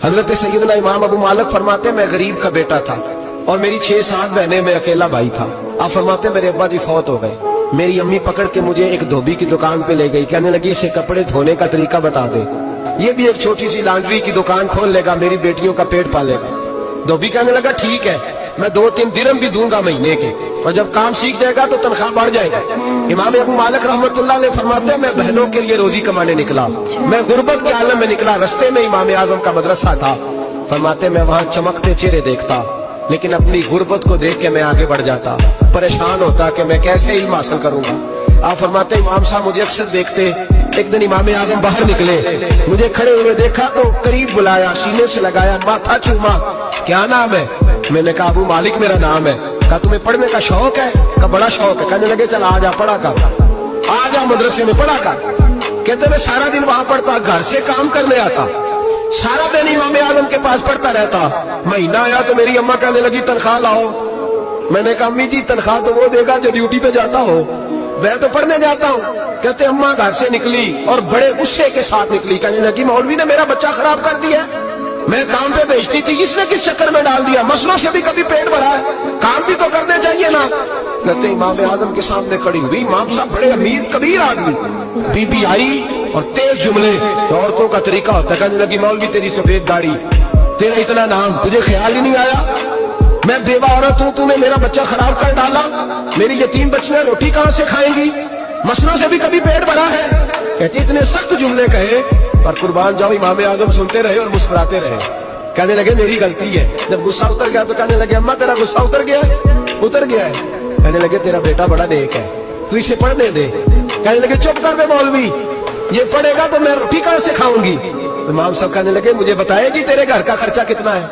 حضرت سیدنا امام ابو مالک فرماتے میں غریب کا بیٹا تھا اور میری 6-7 بہنیں، میں اکیلا بھائی تھا۔ آپ فرماتے میرے ابا جی فوت ہو گئے، میری امی پکڑ کے مجھے ایک دھوبی کی دکان پہ لے گئی، کہنے لگی اسے کپڑے دھونے کا طریقہ بتا دے، یہ بھی ایک چھوٹی سی لانڈری کی دکان کھول لے گا، میری بیٹیوں کا پیٹ پالے گا۔ دھوبی کہنے لگا ٹھیک ہے، میں 2-3 درہم بھی دوں گا مہینے کے، اور جب کام سیکھ جائے گا تو تنخواہ بڑھ جائے گا۔ امام ابو مالک رحمت اللہ علیہ فرماتے ہیں میں بہنوں کے لیے روزی کمانے نکلا، میں غربت کے عالم میں نکلا، رستے میں امام اعظم کا مدرسہ تھا، فرماتے میں وہاں چمکتے چہرے دیکھتا، لیکن اپنی غربت کو دیکھ کے میں آگے بڑھ جاتا، پریشان ہوتا کہ میں کیسے علم حاصل کروں گا۔ آپ فرماتے امام صاحب مجھے اکثر دیکھتے، ایک دن امام اعظم باہر نکلے، مجھے کھڑے ہوئے دیکھا تو قریب بلایا، سینے سے لگایا، ماتھا چوما، کیا نام ہے؟ میں نے کہا ابو مالک میرا نام ہے۔ کہا تمہیں پڑھنے کا شوق ہے؟ کہا بڑا شوق ہے۔ کہنے لگے چل آ جا پڑھا کر، آ جا مدرسے میں پڑھا کر۔ کہتے میں سارا دن وہاں پڑھتا، گھر سے کام کرنے آتا، سارا دن امام اعظم کے پاس پڑھتا رہتا۔ مہینہ آیا تو میری اماں کہنے لگی تنخواہ لاؤ۔ میں نے کہا امی جی تنخواہ تو وہ دے گا جو ڈیوٹی پہ جاتا ہو، میں تو پڑھنے جاتا ہوں۔ کہتے اماں گھر سے نکلی اور بڑے غصے کے ساتھ نکلی، کہنے لگی مولوی نے میرا بچہ خراب کر دیا، میں کام پہ بھیجتی تھی، اس نے کس چکر میں ڈال دیا، مسلوں سے بھی کبھی پیٹ بھرا ہے، کام بھی تو کرنے چاہیے نا۔ کہتے امام اعظم کے سامنے کھڑی ہوئی، امام صاحب بڑے امیر کبیر آدمی، بی بی آئی اور تیز جملے، عورتوں کا طریقہ ہوتا ہے، کہنے لگی مولوی تیری سفید داڑھی، تیرا اتنا نام، تجھے خیال ہی نہیں آیا میں بیوہ عورت ہوں، تو نے میرا بچہ خراب کر ڈالا، میری یتیم بچیاں روٹی کہاں سے کھائیں گی، مسلوں سے بھی کبھی پیٹ بھرا ہے۔ کہتے اتنے سخت جملے کہے اور قربان جاؤ امام اعظم سنتے رہے اور مسکراتے رہے۔ کہنے لگے میری غلطی ہے۔ جب غصہ اتر گیا تو کہنے لگے اماں تیرا غصہ اتر گیا ہے؟ اتر گیا ہے۔ کہنے لگے تیرا بیٹا بڑا نیک ہے، تو اسے پڑھنے دے۔ کہنے لگے چپ کر بے مولوی، یہ پڑھے گا تو میں روٹی کہاں سے کھاؤں گی۔ امام صاحب کہنے لگے مجھے بتائے گی تیرے گھر کا خرچہ کتنا ہے؟